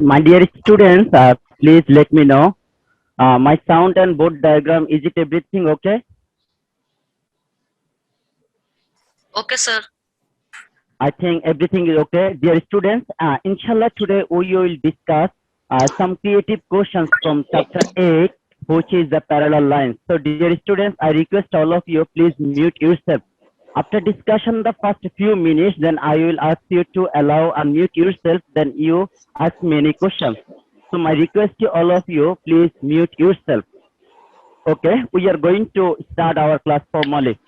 My dear students, please let me know. My sound and board diagram, is it everything okay? Okay, sir. I think everything is okay. Dear students, inshallah today we will discuss some creative questions from chapter 8, which is the parallel lines. So dear students, I request all of you, please mute yourself. After discussion the first few minutes, then I will ask you to allow unmute yourself, then you ask many questions. So my request to all of you, please mute yourself. Okay, we are going to start our class formally.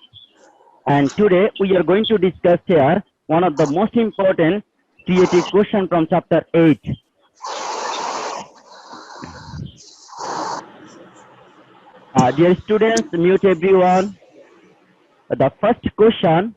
And today we are going to discuss here one of the most important creative question from chapter 8. Dear students, mute everyone. The first question.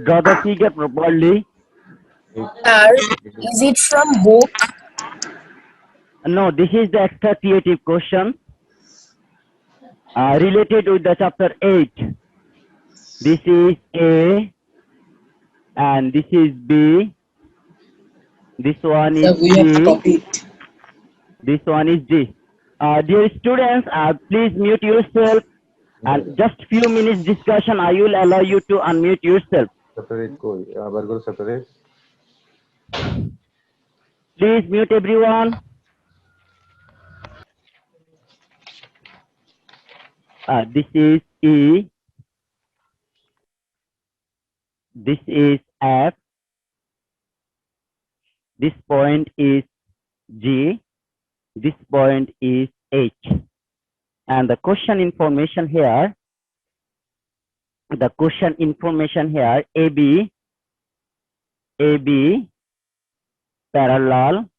Draw the figure properly. Sir, is it from book? No, this is the extra creative question related with the chapter 8. This is A and this is B. This one is Sir, we have to C. copy it. This one is D. Dear students, please mute yourself, and just few minutes discussion I will allow you to unmute yourself. Please mute everyone. This is E. This is F. This point is G. This point is H. And the question information here, AB parallel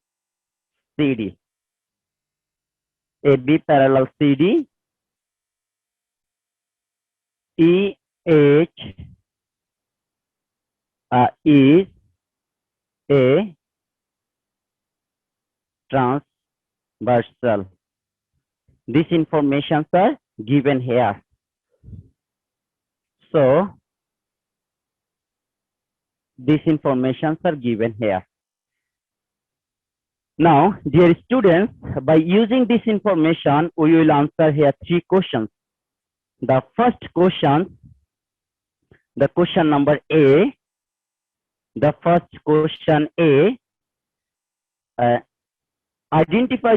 CD. AB parallel CD. EH is a transversal. These informations are given here. So these informations are given here. Now, dear students, by using this information, we will answer here 3 questions. The first question, the question number A, the first question A, identify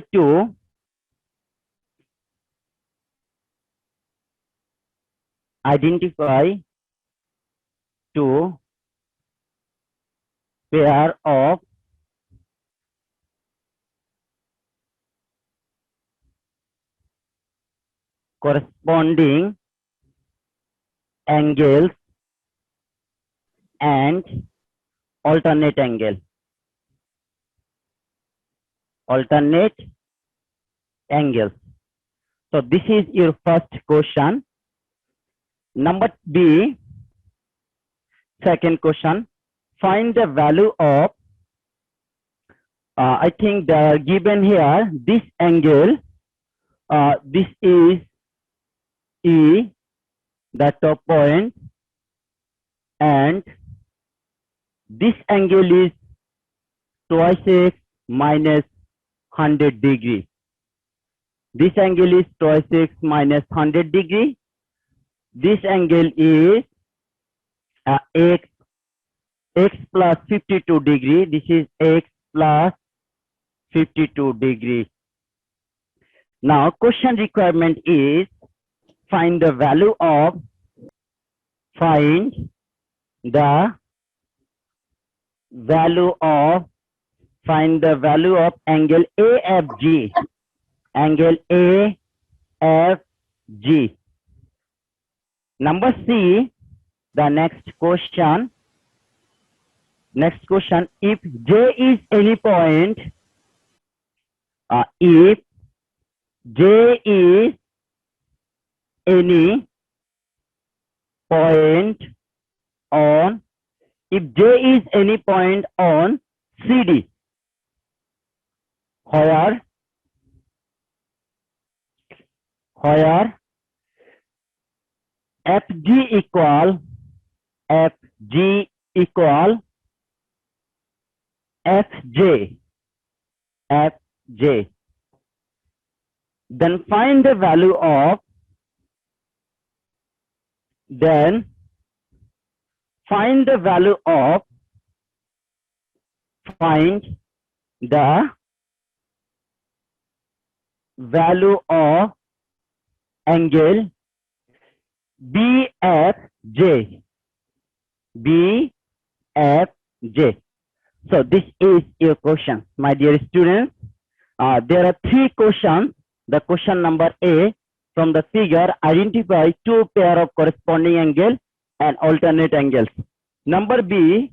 two pair of corresponding angles and alternate angle. Alternate angles. So this is your first question. Number B, second question, find the value of, I think they are given here, this angle, this is E, the top point, and this angle is twice x minus 100 degree. This angle is twice x minus 100 degree. This angle is x plus 52 degree. This is x plus 52 degree. Now, question requirement is find the value of angle AFG. Angle AFG. Number C, the next question, if J is any point if J is any point on CD, where FG equal FJ, then find the value of find the value of angle BFJ. So this is your question, my dear students. There are three questions. The question number A, from the figure, identify two pair of corresponding angles and alternate angles. Number B,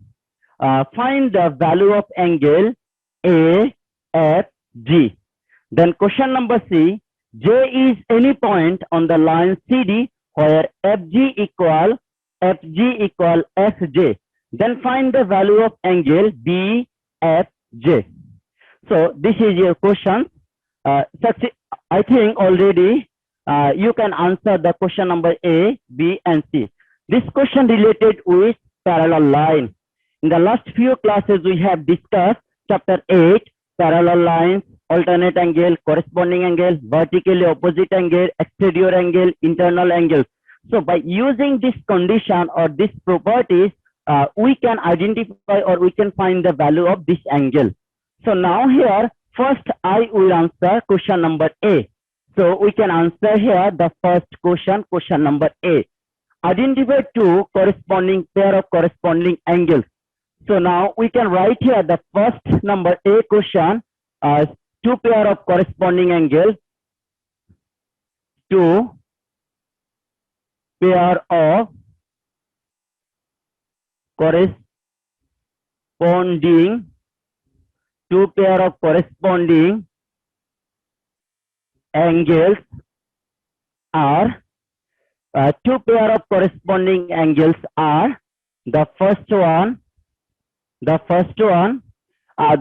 find the value of angle AFG. Then question number C, J is any point on the line CD where FG equal FJ. Then find the value of angle BFJ. So this is your question. I think already you can answer the question number A, B, and C. This question related with parallel line. In the last few classes, we have discussed chapter 8, parallel lines, alternate angle, corresponding angle, vertically opposite angle, exterior angle, internal angle. So by using this condition or these properties, we can identify or we can find the value of this angle. So now here, first I will answer question number A. So we can answer here the first question, question number A. Identify two corresponding pair of corresponding angles. So now we can write here the first number A question as two pair of corresponding angles, two pair of corresponding angles are two pair of corresponding angles are the first one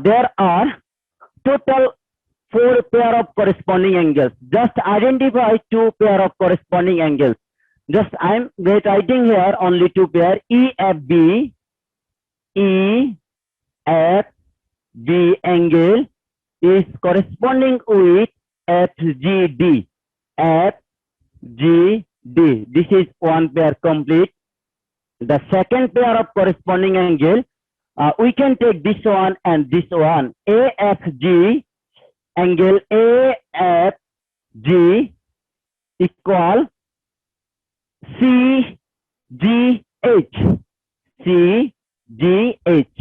there are total 4 pair of corresponding angles. Just identify two pair of corresponding angles. Just I'm writing here only two pair, EFB angle is corresponding with FGD. This is one pair complete. The second pair of corresponding angle, we can take this one and this one. AFG, angle AFG equal CGH.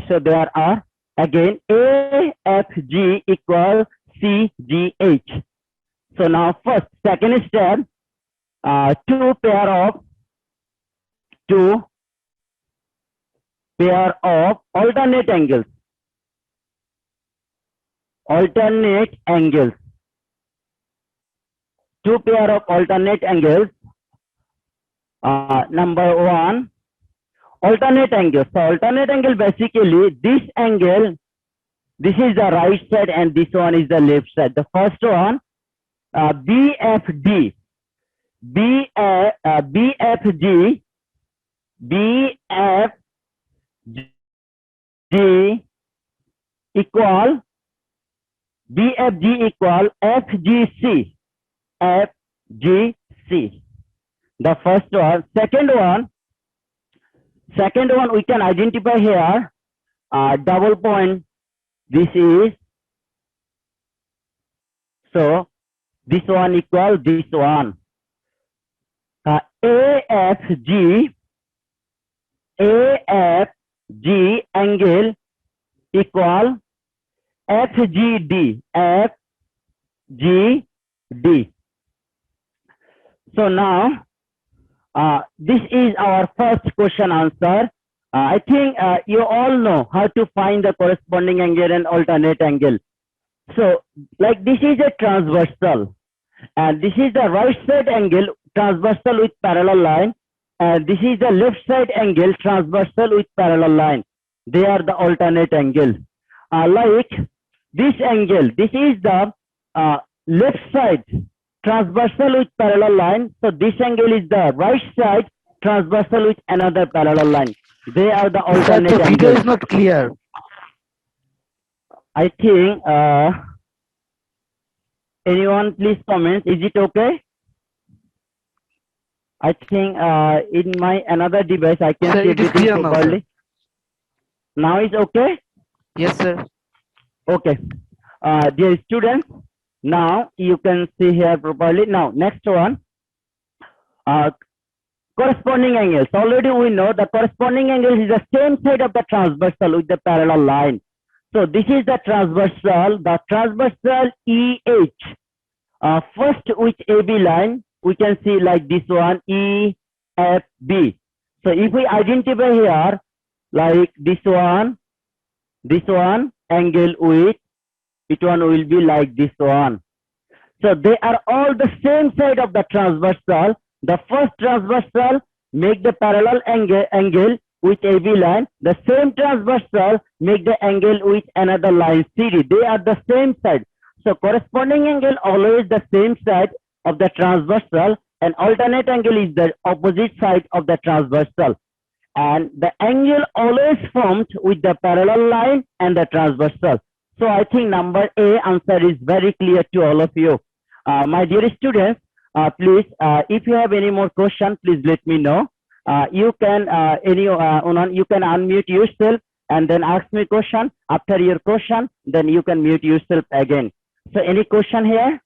So there are again AFG equal CGH. So now first, second step, two pair of alternate angles. Two pair of alternate angles. Number one, alternate angle. So alternate angle, basically this angle, this is the right side and this one is the left side. The first one, BFG equal FGC. The first one. Second one we can identify here double point. This is, so this one equal this one. AFG angle equal FGD. So now this is our first question answer. I think you all know how to find the corresponding angle and alternate angle. So like this is a transversal, and this is the right side angle transversal with parallel line, and this is the left side angle transversal with parallel line. They are the alternate angle. Like this angle, this is the left side transversal with parallel line. So this angle is the right side transversal with another parallel line. They are the Sir, alternate the video angles. is not clear. I think anyone please comment. Is it okay? I think in my another device I can Sir, see it is everything clear now, sir. properly. Now is okay? Yes, sir. Okay. Dear students, now you can see here properly. Now next one, corresponding angles. Already we know the corresponding angle is the same side of the transversal with the parallel line. So this is the transversal EH. First with AB line, we can see like this one, EFB. So if we identify here, like this one angle with, it one will be like this one. So they are all the same side of the transversal. The first transversal make the parallel angle with AB line. The same transversal make the angle with another line CD. They are the same side. So corresponding angle always the same side of the transversal, and alternate angle is the opposite side of the transversal. And the angle always formed with the parallel line and the transversal. So I think number A answer is very clear to all of you. My dear students, please, if you have any more questions, please let me know. You can you can unmute yourself and then ask me question. After your question, then you can mute yourself again. So any question here?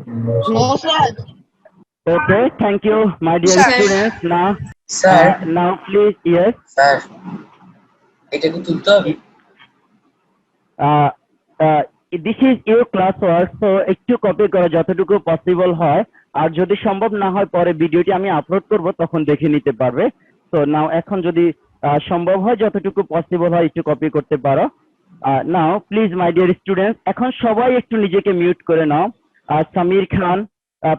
No, sir. Okay, thank you, my dear Sir. students. Now, Sir. now please, yes. Sir. এটা কি তুলতে হবে? This is your class work, so একটু copy করা যতটুকু possible হয়, আর যদি সম্ভব না হয় পরে ভিডিওটি আমি আপলোড করব তখন দেখে নিতে পারবে। তো নাও এখন যদি সম্ভব হয় যতটুকু পসিবল হয় একটু কপি করতে পারো। নাও প্লিজ মাই ডিয়ার স্টুডেন্টস, এখন সবাই একটু নিজেকে মিউট করে নাও। সামির খান,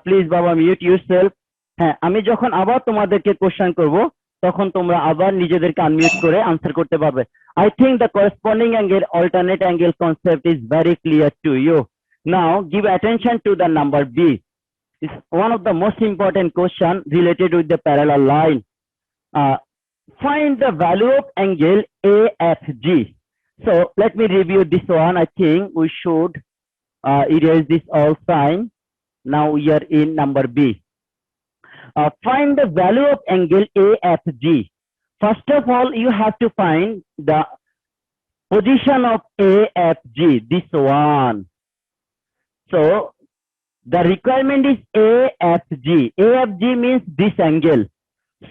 প্লিজ বাবা মিউট ইউরসেলফ। হ্যাঁ, আমি যখন আবার তোমাদেরকে কোশ্চেন করব তখন তোমরা আবার নিজেদেরকে আনমিউট করে আনসার করতে পারবে। I think the corresponding angle, alternate angle concept is very clear to you. Now give attention to the number B. It's one of the most important question related with the parallel line. Find the value of angle AFG. So let me review this one. I think we should erase this all sign. Now we are in number B. Find the value of angle AFG. First of all, you have to find the position of AFG, this one. So the requirement is AFG. AFG means this angle.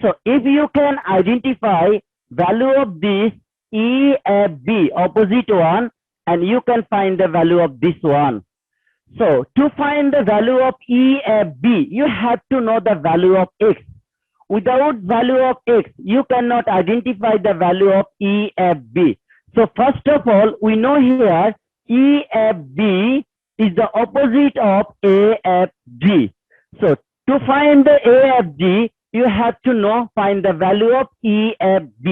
So if you can identify value of this EFB, opposite one, and you can find the value of this one. So to find the value of EFB, you have to know the value of X. Without value of X, you cannot identify the value of EFB. So first of all, we know here EFB is the opposite of AFG. So to find the AFG, you have to find the value of EFB.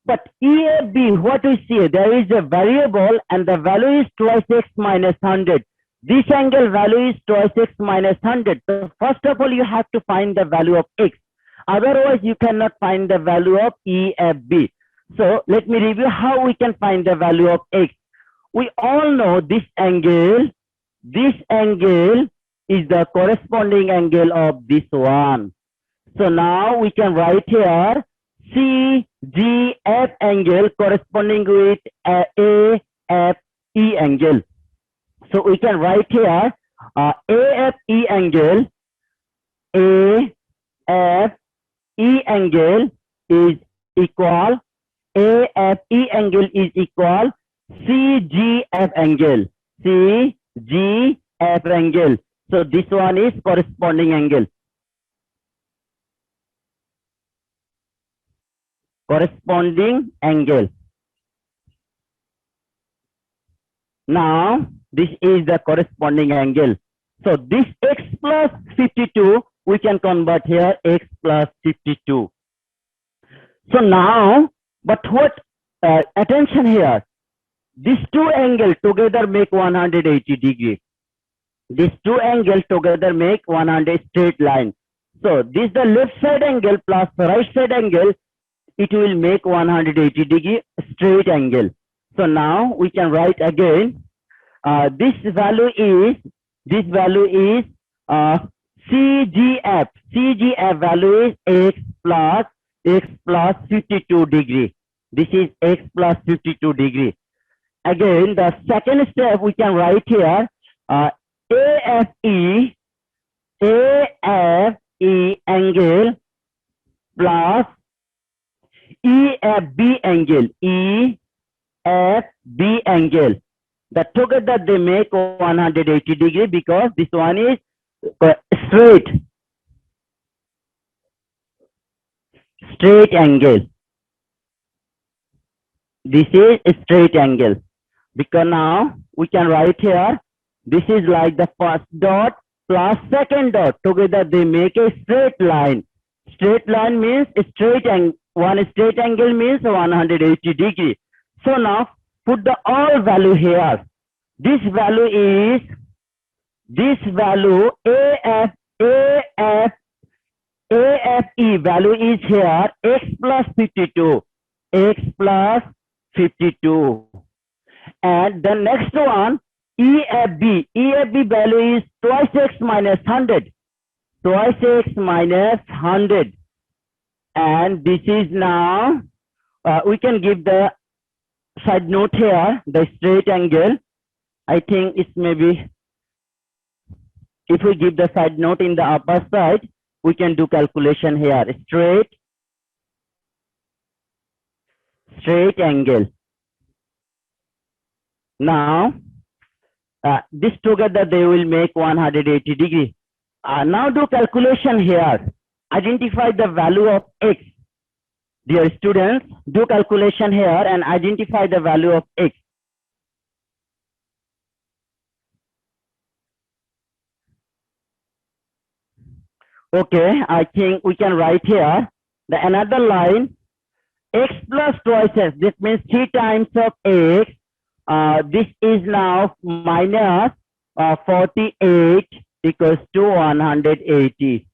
But EFB, what we see, there is a variable and the value is twice X minus 100. This angle value is twice X minus 100. So first of all, you have to find the value of X. Otherwise, you cannot find the value of EFB. So let me review how we can find the value of X. We all know this angle is the corresponding angle of this one. So now we can write here CGF angle corresponding with AFE angle. So we can write here AFE angle, AFE angle is equal, AFE angle is equal CGF angle, CGF angle. So this one is corresponding angle. corresponding angle. Now, this is the corresponding angle. So this x plus 52, we can convert here x plus 52. So now, but what, attention here, these two angles together make 180 degree. These two angles together make 100 straight line. So this the left side angle plus right side angle, it will make 180 degree straight angle. So now we can write again, this value is CGF. CGF value is x plus 52 degree. This is x plus 52 degree. Again, the second step we can write here, AFE angle plus EFB angle. EFB angle. That together they make 180 degree because this one is straight angle. This is a straight angle. Because now we can write here, this is like the first dot plus second dot. Together they make a straight line. Straight line means a straight angle. One straight angle means 180 degree. So now put the all value here. This value AFE value is here x plus 52. X plus 52. And the next one, EFB value is twice x minus 100. Twice x minus 100. And this is now, we can give the side note here, the straight angle. I think it's maybe, if we give the side note in the upper side, we can do calculation here. Straight angle. Now, this together they will make 180 degree. Now do calculation here. Identify the value of x. Dear students, do calculation here and identify the value of x. Okay, I think we can write here the another line, x plus twice x. This means 3 times of x. This is now minus 48 equals to 180.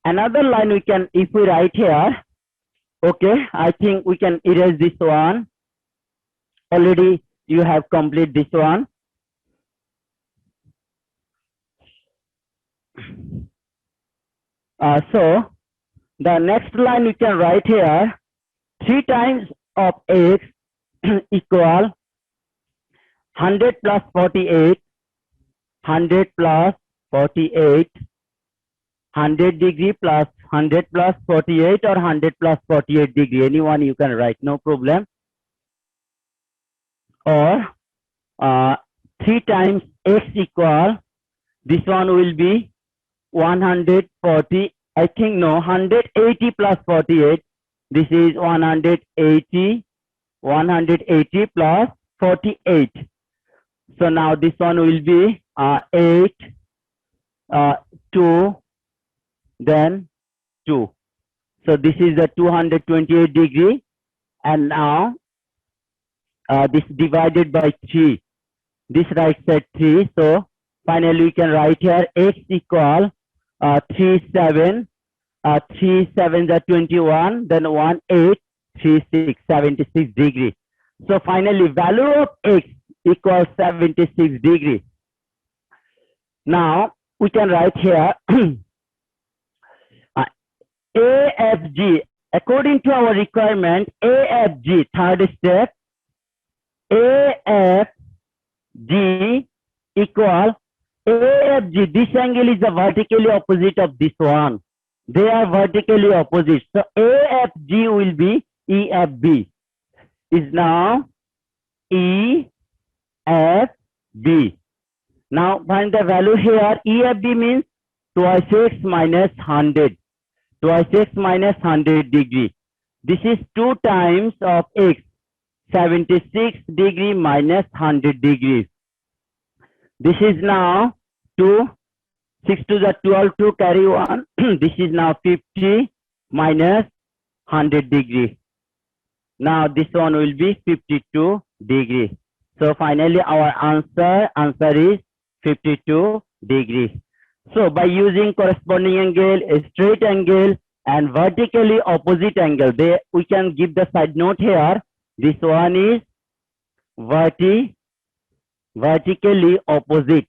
Another line we can, if we write here, okay, I think we can erase this one. Already you have completed this one. So the next line we can write here, 3 times of x equal 100 plus 48, 100 plus 48, 100 degree plus 100 plus 48 or 100 plus 48 degree. Anyone you can write, no problem. Or 3 times x equal, this one will be 140, I think no, 180 plus 48. This is 180 plus 48. So now this one will be 8, 2, then 2. So this is the 228 degree. And now this divided by 3. This right side 3. So finally we can write here x equal 3 7 are 21, then 1 8 3 6 76 degree. So finally value of x equals 76 degree. Now we can write here AFG, according to our requirement, AFG, third step, AFG equal AFG, this angle is the vertically opposite of this one. They are vertically opposite. So AFG will be EFB. Is now EFB. Now find the value here. EFB means twice x minus 100. Twice x minus 100 degree. This is 2 times of x, 76 degree minus 100 degrees. This is now 2, 6 to the 12 to carry 1. This is now 50 minus 100 degree. Now this one will be 52 degree. So finally our answer is 52 degree. So by using corresponding angle, a straight angle and vertically opposite angle, we can give the side note here. This one is vertically opposite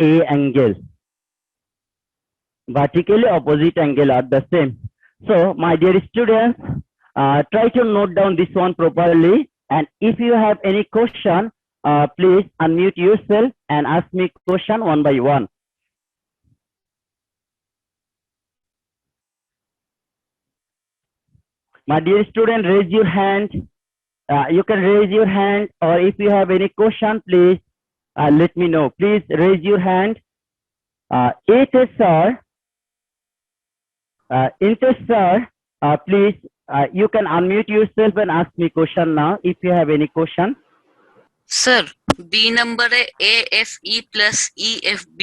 a angle. Vertically opposite angle are the same. So my dear students, try to note down this one properly, and if you have any question, please unmute yourself and ask me question one by one. My dear student, raise your hand. You can raise your hand, or if you have any question, please let me know. Please raise your hand. Sir, please you can unmute yourself and ask me question now if you have any question. Sir, B number AFE plus EFB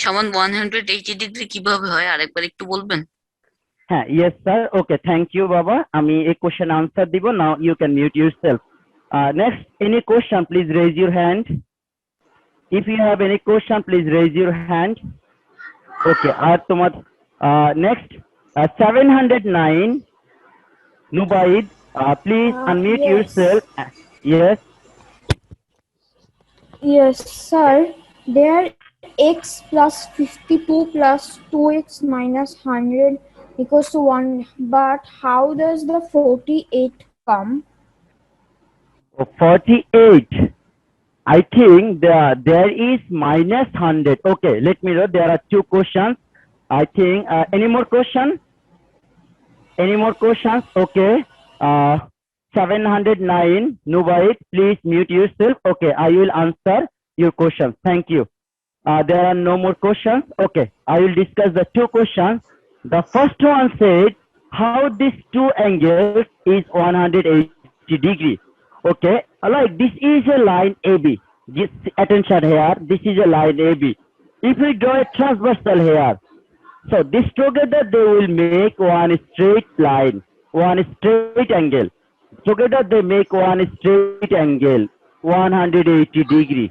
সমান 180 degree কিভাবে হয় আরেকবার একটু বলবেন? হ্যাঁ, yes sir. Okay, thank you বাবা, আমি এই question answer দিব. Now you can mute yourself. Next, any question, please raise your hand. If you have any question, please raise your hand. Okay, আর তোমার next 709 Nubaid, please unmute yes. yourself. Yes. Yes, sir. There x plus 52 plus 2x minus 100 equals to 1. But how does the 48 come? 48. I think there is minus 100. Okay, let me know. There are two questions. I think any more questions? Any more questions? Okay. 709 Nubaid, please mute yourself. Okay, I will answer your questions. Thank you. There are no more questions. Okay, I will discuss the two questions. The first one said how these two angles is 180 degree. Okay, like this is a line AB. Just attention here. This is a line AB. If we draw a transversal here, so this together they will make one straight line, one straight angle. Together they make one straight angle, 180 degree.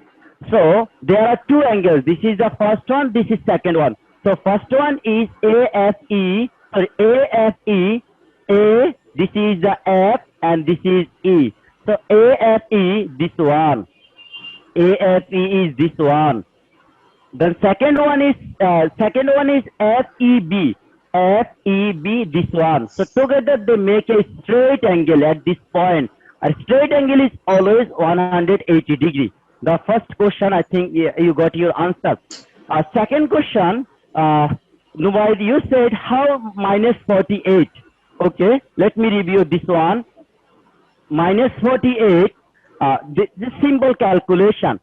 So there are two angles. This is the first one, this is second one. So first one is AFE, sorry, AFE, A, this is the F and this is E. So AFE, this one. AFE is this one. The second one is FEB. FEB, this one. So together they make a straight angle at this point. A straight angle is always 180 degree. The first question, I think you got your answer. Second question, Nubaid, you said how minus 48. Okay, let me review this one. Minus 48, this simple calculation.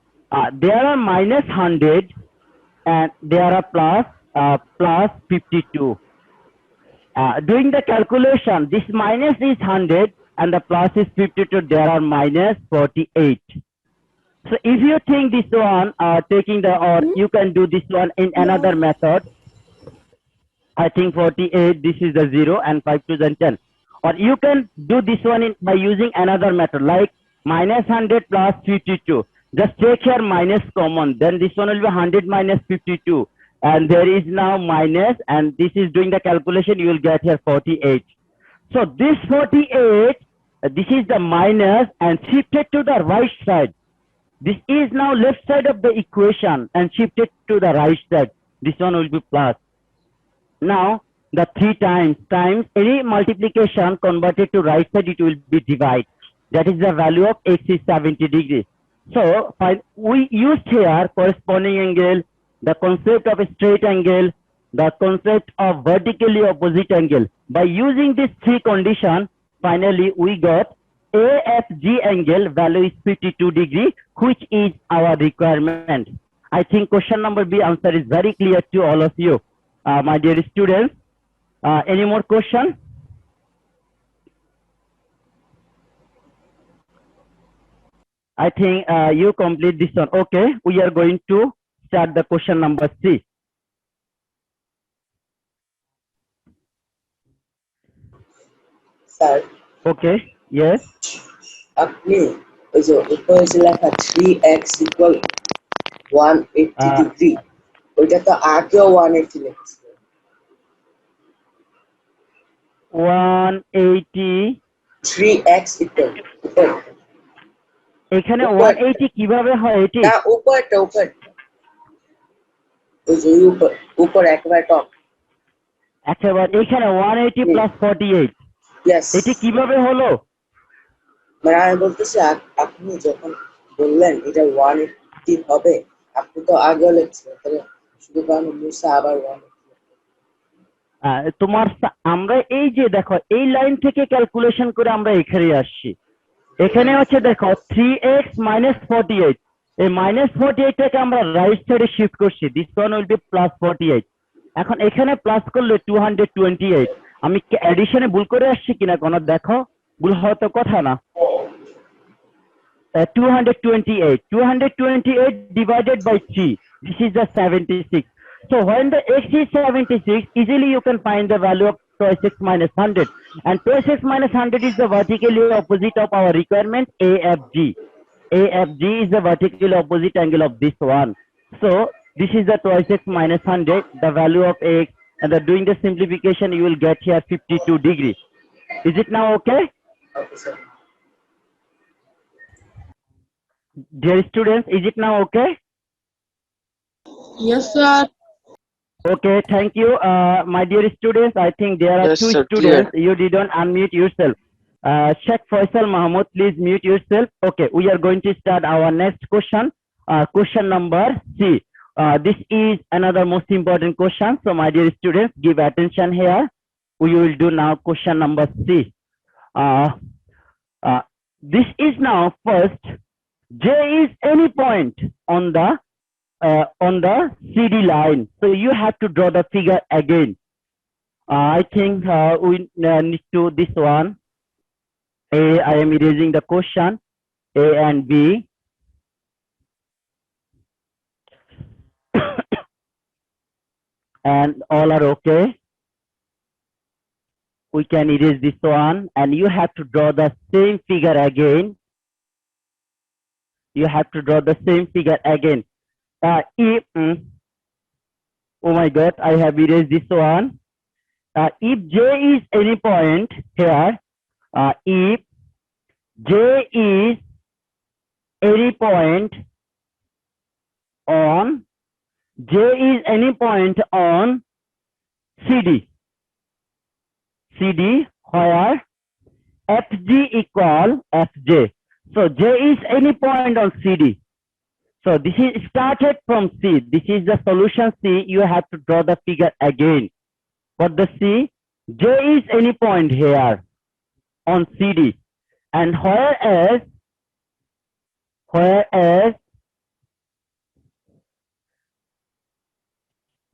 There are minus 100 and there are plus 52. Doing the calculation, this minus is 100 and the plus is 52, there are minus 48. So if you think this one, taking the, or you can do this one in another method. I think 48, this is the 0 and 5 to the 10. Or you can do this one by using another method like minus 100 plus 52. Just take here minus common, then this one will be 100 minus 52. And there is now minus, and this is doing the calculation, you will get here 48. So this 48, this is the minus and shifted to the right side. This is now left side of the equation and shifted to the right side. This one will be plus. Now the 3 times any multiplication converted to right side, it will be divide. That is the value of x is 70 degrees. So we used here corresponding angle, the concept of a straight angle, the concept of vertically opposite angle. By using these three conditions, finally we got AFG angle value is 52 degree, which is our requirement. I think question number B answer is very clear to all of you, my dear students. Any more question? I think you complete this one. Okay, we are going to start the question number 3. Sir Okay, yes. আপনি ওই যে উপরে যে লেখা 3x equal 180 degree ওইটা তো আগেও 180 লিখছিল 180 3x equal এখানে উপর। 180 কিভাবে হয় এটি? না উপরটা ওই যে উপর একেবারে টপ একেবারে এখানে 180 প্লাস 48 ইয়েস এটি কিভাবে হলো? মানে আমি বলতেছি আপনি যখন বললেন এটা 180 হবে আপনি তো আগেও লিখছিলেন তাহলে শুধু কারণ মুসা আবার 180 আমরা এই যে দেখো এই লাইন থেকে ক্যালকুলেশন করে আমরা এখানে আসছি। এখানে হচ্ছে দেখো 3x minus 48, এই minus 48 টাকে আমরা রাইট সাইডে শিফট করছি, this one will be plus 48। এখন এখানে প্লাস করলে 228। আমি অ্যাডিশনে ভুল করে আসছি কিনা কোনো দেখো, ভুল হওয়ার তো কথা না। 228 divided by 3, this is the 76. So when the x is 76, easily you can find the value of 26 minus 100, and 26 minus 100 is the vertically opposite of our requirement AFG. AFG is the vertically opposite angle of this one. So this is the 26 minus 100, the value of x, and doing the simplification you will get here 52 degree. Is it now okay? Okay sir Dear students, is it now okay? Yes, sir. Okay, thank you. My dear students, I think there are Yes, two sir, students. You didn't unmute yourself. Sheikh Faisal Mahmoud, please mute yourself. Okay, we are going to start our next question. Question number C. This is another most important question. So my dear students, give attention here. We will do now question number C. This is now first. J is any point on the CD line. So you have to draw the figure again. I think we need to this one. I am erasing the question. A and B. And all are okay. We can erase this one, and you have to draw the same figure again. You have to draw the same figure again. Oh my God, I have erased this one. If J is any point here, if J is any point on CD where FG equal FJ. So J is any point on CD. So this is started from C. This is the solution C. You have to draw the figure again. For the C, J is any point here on CD, and whereas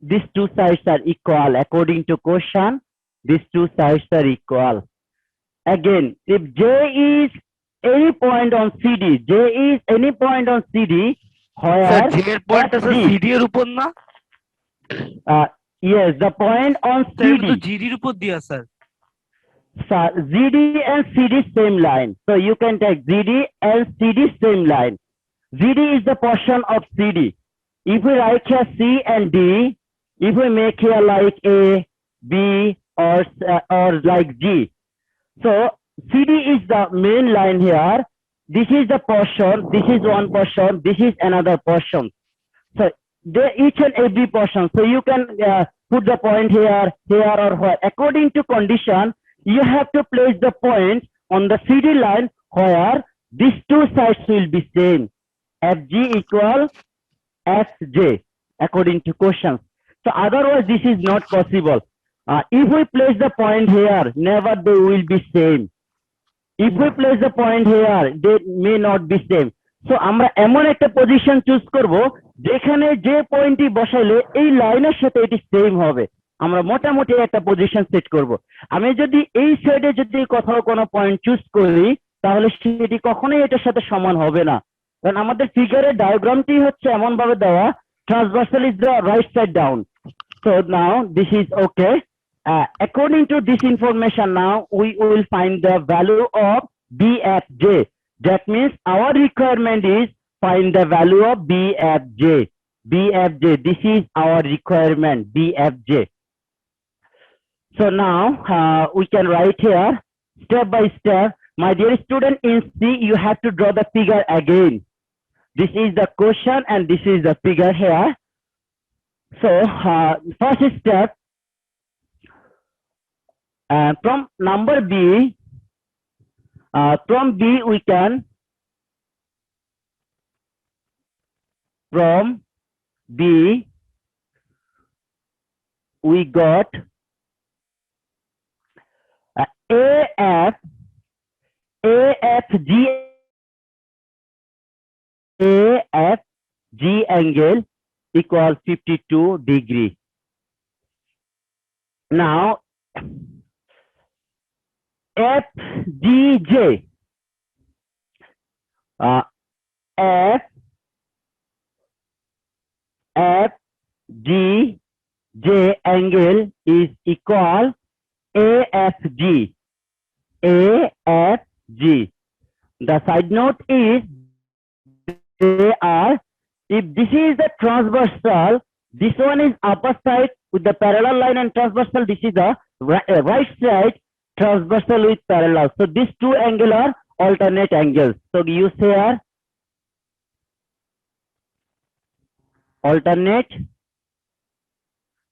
these two sides are equal according to question. These two sides are equal. Again, if J is any point on CD, J is any point on CD sir where জি এর point আছে FG, CD এর উপর না yes, the point on sir এটা তো CD, জিডির উপর দিয়া sir ZD and CD same line. So you can take ZD and CD same line. ZD is the portion of CD. If we write here C and D, if we make here like A, B, or like G, so CD is the main line here. This is the portion. This is one portion. This is another portion. So they each and every portion. So you can put the point here, or where. According to condition, you have to place the point on the CD line where these two sides will be same. FG equal FJ according to questions. So otherwise this is not possible. If we place the point here, never they will be same. If we place the point here, they may not be same. So আমরা এমন একটা position choose করব যেখানে যে পয়েন্টটি বসাইলে এই লাইনের সাথে এটি সেম হবে। আমরা মোটামুটি একটা পজিশন সেট করব। আমি যদি এই সাইডে যদি কোথাও কোনো পয়েন্ট চুজ করি তাহলে সেটি কখনোই এটার সাথে সমান হবে না, কারণ আমাদের ফিগারের ডায়াগ্রামটি হচ্ছে এমন ভাবে দেওয়া, transversal is the right side down. So now this is okay. According to this information, now we will find the value of BFJ. That means our requirement is find the value of BFJ. BFJ, this is our requirement, BFJ. So now we can write here step by step. My dear student, in C, you have to draw the figure again. This is the question and this is the figure here. So first step, from number B, from B we can, from B we got AFG angle equals 52 degree. Now FGJ, FGJ angle is equal AFG. AFG. The side note is they are, if this is the transversal, this one is upper side with the parallel line and transversal, this is the right side transversal with parallel. So these two angles are alternate angles. So use here alternate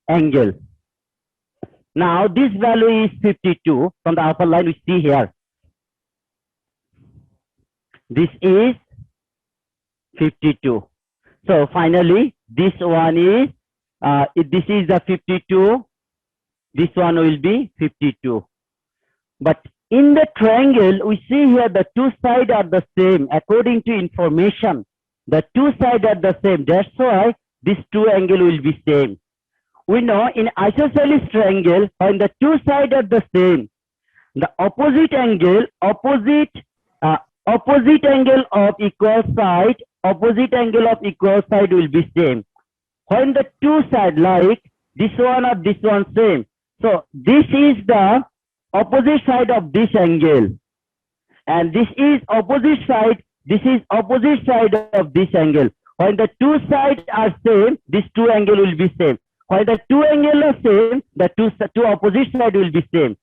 angle. Now this value is 52 from the upper line we see here. This is 52. So finally this one is if this is the 52, this one will be 52. But in the triangle we see here the two sides are the same according to information. The two sides are the same, that's why this two angle will be same. We know in isosceles triangle when the two sides are the same, the opposite angle of equal side, opposite angle of equal side will be same. When the two sides like this one or this one same, so this is the opposite side of this angle, and this is opposite side, this is opposite side of this angle. When the two sides are same, these two angle will be same. When the two angles are same, the two opposite side will be same.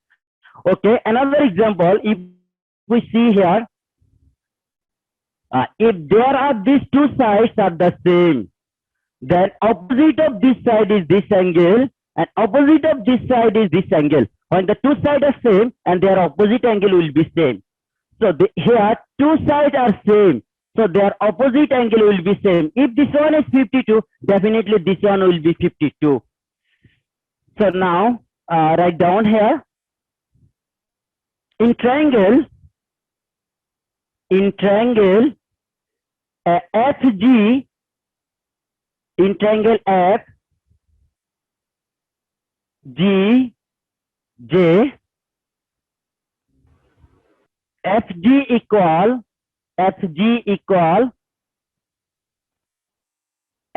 Okay, another example, if we see here, if there are these two sides are the same, then opposite of this side is this angle and opposite of this side is this angle. When the two sides are same and their opposite angle will be same. So here two sides are same, so their opposite angle will be same. If this one is 52, definitely this one will be 52. So now write down here, in triangle FG, in triangle FGJ, FG equal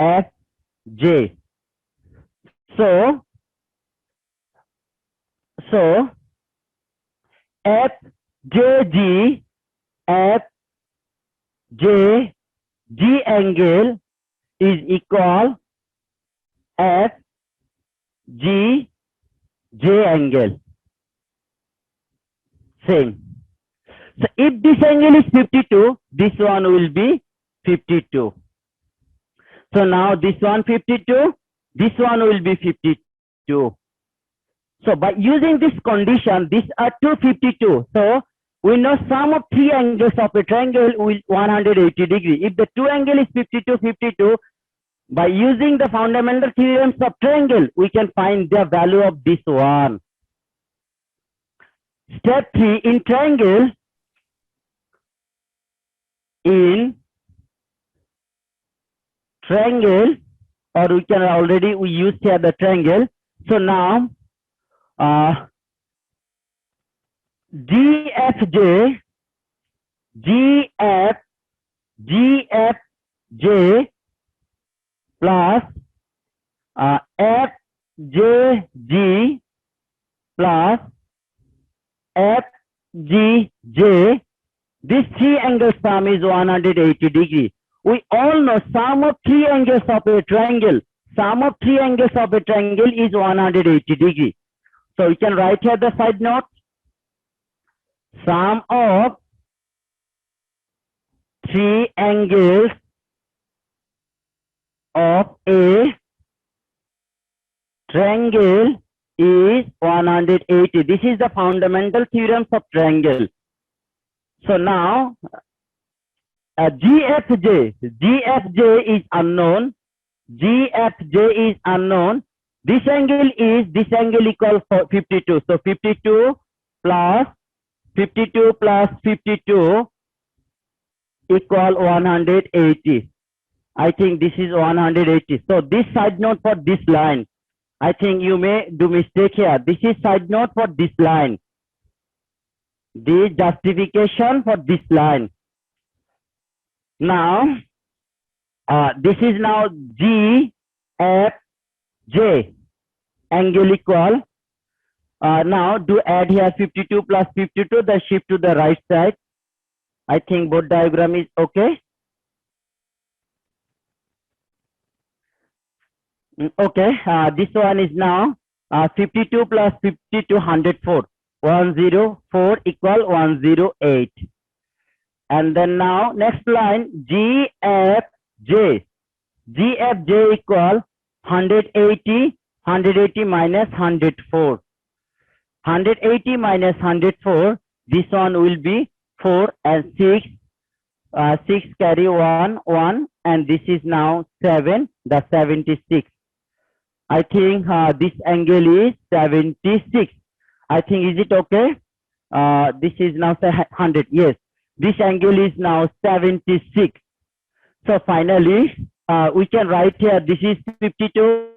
FJ. So FJG angle is equal FGJ angle. Same. So if this angle is 52, this one will be 52. So now this one 52, this one will be 52. So by using this condition, these are 252. So we know sum of three angles of a triangle will 180 degree. If the two angle is 52, 52, by using the fundamental theorems of triangle, we can find the value of this one. Step 3, in triangle, or we can already we use here the triangle. So now, GFJ plus FJG plus FGJ. This three angle sum is 180 degree. We all know sum of three angles of a triangle. Sum of three angles of a triangle is 180 degree. So we can write here the side note. Sum of three angles of a triangle is 180. This is the fundamental theorems of triangle. So now GFJ is unknown. GFJ is unknown. This angle equal 52. So 52 plus 52 equal 180. I think this is 180. So this side note for this line. I think you may do mistake here. This is side note for this line. The justification for this line. Now, this is now GFJ angle equal. Now do add here 52 plus 52, the shift to the right side. I think both diagram is okay. Okay, this one is now 52 plus 52, 104. 104 equal 108. And then now next line GFJ equal 180 minus 104. 180 minus 104, this one will be 4 and 6. 6 carry 1, and this is now 7, the 76. I think this angle is 76. I think, is it okay? This is now 100. Yes, this angle is now 76. So finally, we can write here, this is 52,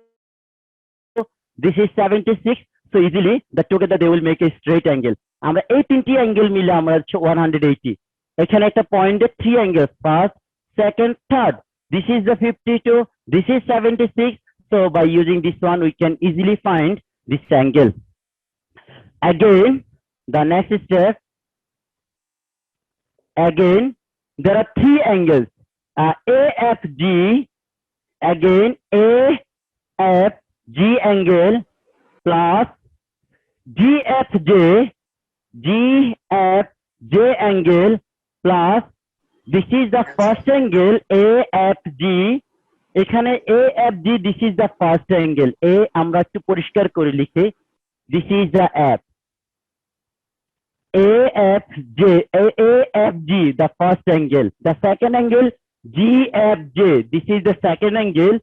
this is 76. So easily, the together they will make a straight angle. আমরা এই তিনটি angle মিলে আমরা 180. এখানে একটা পয়েন্টে three angle, first, second, third. This is the 52, this is 76. So by using this one, we can easily find this angle. Again, the next step. Again, there are three angles. AFG. Again, AFG angle plus GFJ angle plus this is the first angle AFG. এখানে AFG, this is the first angle. A আমরা একটু পরিষ্কার করে লিখি, this is the F. AFG, the first angle. The second angle GFJ, this is the second angle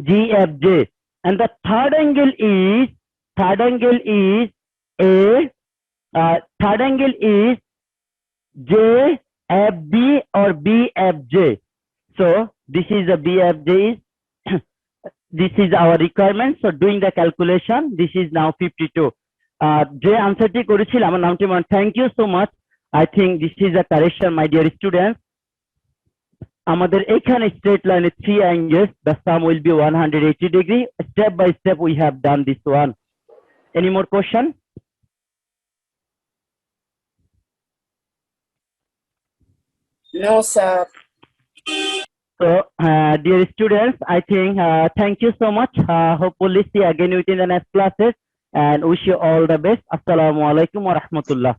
GFJ. And the third angle is JFB or BFJ. So this is the BFJ. This is our requirement. So doing the calculation, this is now 52. যে আনসারটি করেছিল আমার নামটি মনে, thank you so much. I think this is a correction my dear students. আমাদের এখানে straight লাইনে three angles, the sum will be 180 degree. Step by step we have done this one. Any more question? No, sir. So dear students, I think thank you so much. Hopefully see again within the next classes, and wish you all the best. Assalamu alaikum wa rahmatullah.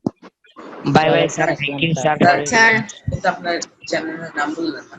Bye bye sir, thank you sir. Sir. আপনার চ্যানেলের নাম বললেন না।